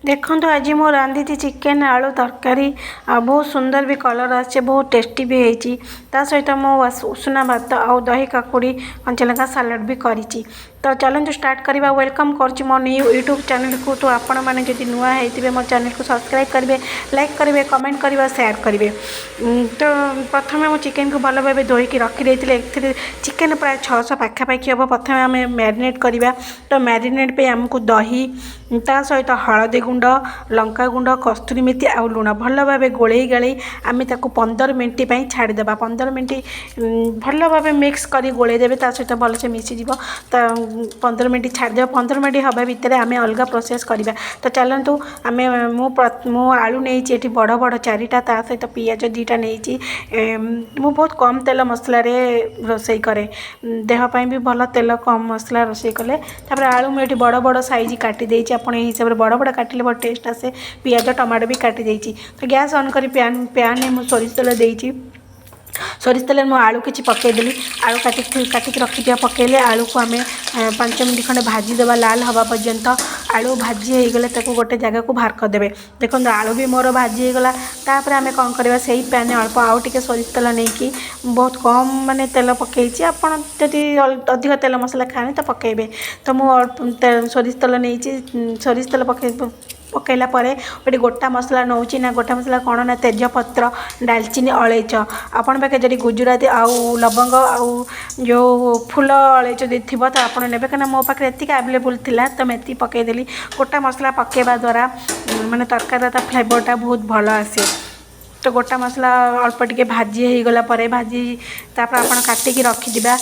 देखो आज मु रांधी चिकेन आलू तरकारी बहुत सुंदर भी कलर आसे बहुत टेस्टी भी होती सहित मो उषुना भात आउ दही काकुड़ी कंचलंका सालाड भी करी। तो चलते स्टार्ट करवा वेलकम कर मो यूट्यूब चैनल को। तो आपण मैंने जब नुआ होते मो चैनल को सब्सक्राइब करेंगे, लाइक करेंगे, कमेंट करेंगे, शेयर करेंगे। तो प्रथम मो चिकेन को भल भाव धोईकी रखी चिकेन प्राय 600 पाखापाखि हम। प्रथम आम मैरिनेट करवा। तो मैरिनेट पे आमको दही ता सहित हलदी गुंड, लंका गुंड, कस्तूरी मेथी आउ लुण भल भाव गोले गाड़ी आम 15 मिनट छाड़ीदे। 15 मिनट भल भाव मिक्स कर गोलेदेवे सहित भलसे मिसीज। तो 15 मिनट छाड़दे। 15 मिनट हवा भितर आम अलग प्रोसेस करवा। तो चलतु आम मु आलू नहीं बड़ बड़ 4टा ता सहित पियाज 2टा नहीं। मु बहुत कम तेल मसला रोसई करे, देहपाई भी भल तेल कम मसला रोसई कले। आलू मुझे बड़ बड़ साइज काटी देती। आप हिसाब से बड़ बड़ काटिले बहुत टेस्ट आसे। पियाज टमाटो भी काटी देती। तो गैस ऑन कर पैन में सोरिष तेल देती। सोरिष तेल में आलू किसी पकईदेली। आलू काटिक रखी पकईले आलू को आम 5 मिनट खंडे भाजीदेवा लाल हवा पर्यंत। आलू भाजी होगले गोटे जगह को बाहर करदे। देखो आलू भी मोर भाजी होगला। तापर आम कौन करवा से पैन अल्प आउ टे सोरिष तेल नहीं बहुत कम माने तेल पकई। आपड़ जदि अधिक तेल मसला खाए तो पकईबे। तो मुझे सोरिष तेल नहीं सोरिष तेल पकईला गोटे गोटा मसला नौची ना। गोटा मसला कौन ना तेजपत्र, डालचीनी, अलैच। आपण पाखे जब गुजराती आउ लवंग आउ जो फूल अलैच थी तो आप ने कहीं मो पाखे एतिक आवेलेबल थिला। तो मेथी पकईदेली। गोटा मसला पकईवा द्वारा माने तरकारी फ्लेवरटा बहुत भल आसे। तो गोटा मसला अल्प टिके भाजी हो गला भाजी तापर आपण काटिकी रखिदिबा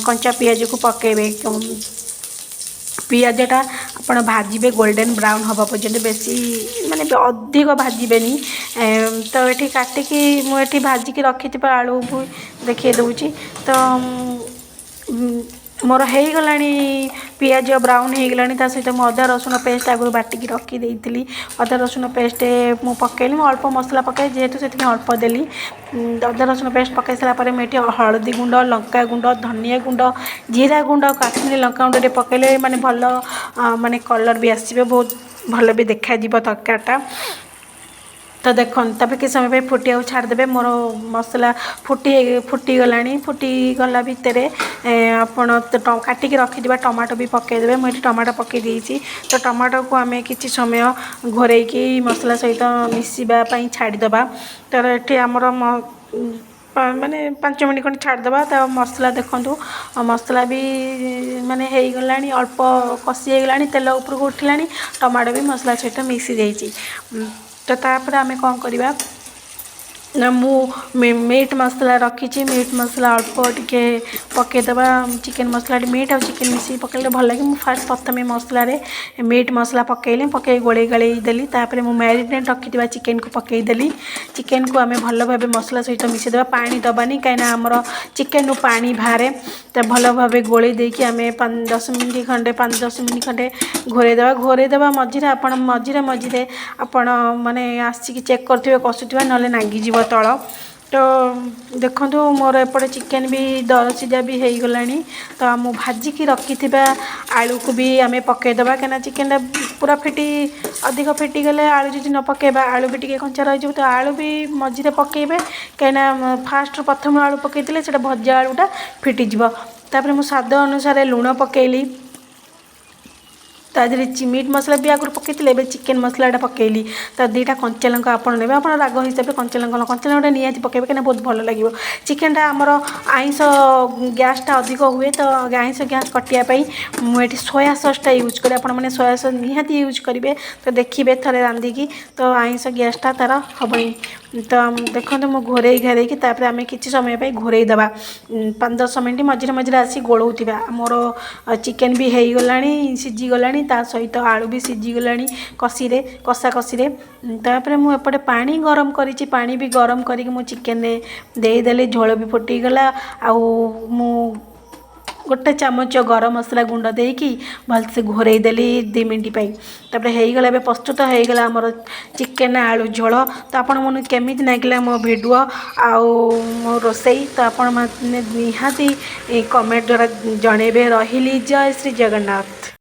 कंचा पियाज को पकईबे। पियाजटा आप भाजबे गोल्डन ब्राउन हवा पर्यंत, बेसी माने अधिक भाजबेनी। तो ये काटिकी मुझे भाजिकी रखी आलू भी देखिए दूची। तो मोर हो गला पियाज ब्राउन हो गला। सहित मुझे अदा रसुण पेस्ट आगुरी बाटिकी रखी। अदा रसुण पेस्ट मु पकईली। अल्प मसला पकाए जेहेतु से अल्प देली। अदा रसुण पेस्ट पकई सारापर मुझे हलदी गुंड, लंका गुंड, धनिया गुंड, जीरा गुंड, काश्मीरी लंका गुंड पकईले माने भल माने कलर भी आसबे, बहुत भल भी देखा तरकारीटा। तो देखो तब कि समय फुटिया छाड़दे। मोर मसला फुटीगला। फुटीगला भितर आपण काटिकी रखिदिबा टमाटो भी पकईदेवे। मुझे टमाटो पकई देइछि। तो टमाटो को आम कि समय घोरैकी मसला सहित मिसवाई छाड़ीदबा। तो ये आमर माने 5 मिनट खंड छाड़दबा। तो मसला देखु मसला भी माने हो गला अल्प कषि हो गला। तेल उपरको उठिला। टमाटो भी मसला सहित मिसी जाइए। तो तापर आम कौन करवा ना मु मीट मसला रखी। मीट मसला अल्प टिके पकईदबा। चिकेन मसला मीट और चिकेन मिसी पकड़े भल लगे। मुझे फास्ट प्रथम मसला मीट मसला पकईली। पकई गोले गाड़ी देली। तापर मु मैरिनेट रखी चिकेन को पकईदेली। चिकेन को आम भल भाव मसला सहित मिसेदेवा। पानी दबानी कहीं आमर चिकेन पानी बाहर। तो भल भाव गोले देकी आम 10 मिनट खंडे 5-10 मिनट खंडे घोरईदेवा। मझे आप मझे आपण माने आसिक चेक करथिबे कसुथिबा नले नागिजिव तल। तो देखो मोर एपटे चिकेन भी दर सीधा भी हो गला। तो मु भाजिकी रखी आलू को भी आम पकईदबा। कहीं चिकेन पूरा फिटी अधिक फिटी गले आलू जी न पकईबा आलू भी टिके कंचा रही। तो आलू भी मझे पकईबे कहीं फास्ट प्रथम आलू पकईले से भजा आलूटा फिटिज। तापर मु स्वाद अनुसार लुण पकईली। तादेह मीट मसला भी आगुरी पकईले चिकेन मसलाटा पकईली। तो 2टा कंचा लंका आप राग हिसाब से कंचा लंका निहाती पकईबे कहीं बहुत भल लगे। चिकेनटा आमर आइंस गैसटा अधिक हुए। तो आइंस गैस कटियापाई मुझे सोया ससटा यूज करें। आपने सोया सस निहाती यूज करेंगे। तो देखिए थे रांधिकी तो आइंस गैसटा तार हेनी। तो देखो मु घोरे घारेकी तापर आम कि समय घोरईदबा 5-10 मिनट मझे मझे आसी गोलौथिबा। मोर चिकेन भी हो गला सीझीगला। ता सहित आलू भी सीझीगला कषा कषि। तापर मुझे पानी गरम करी। पानी भी गरम करी मु चिकेन देदेली। झोल भी फुटीगला। मु गोटे चामच गरम मसला गुंड देकी भलसे घोरईदेली 2 मिनट पाई। तापर होगला प्रस्तुत होगला आमर चिकेन आलू झोल। तो आपण मन केमी लगे मो वीडियो आउ मो रोसई। तो आपण निहाती कमेंट द्वारा जनइबे। रही जय श्री जगन्नाथ।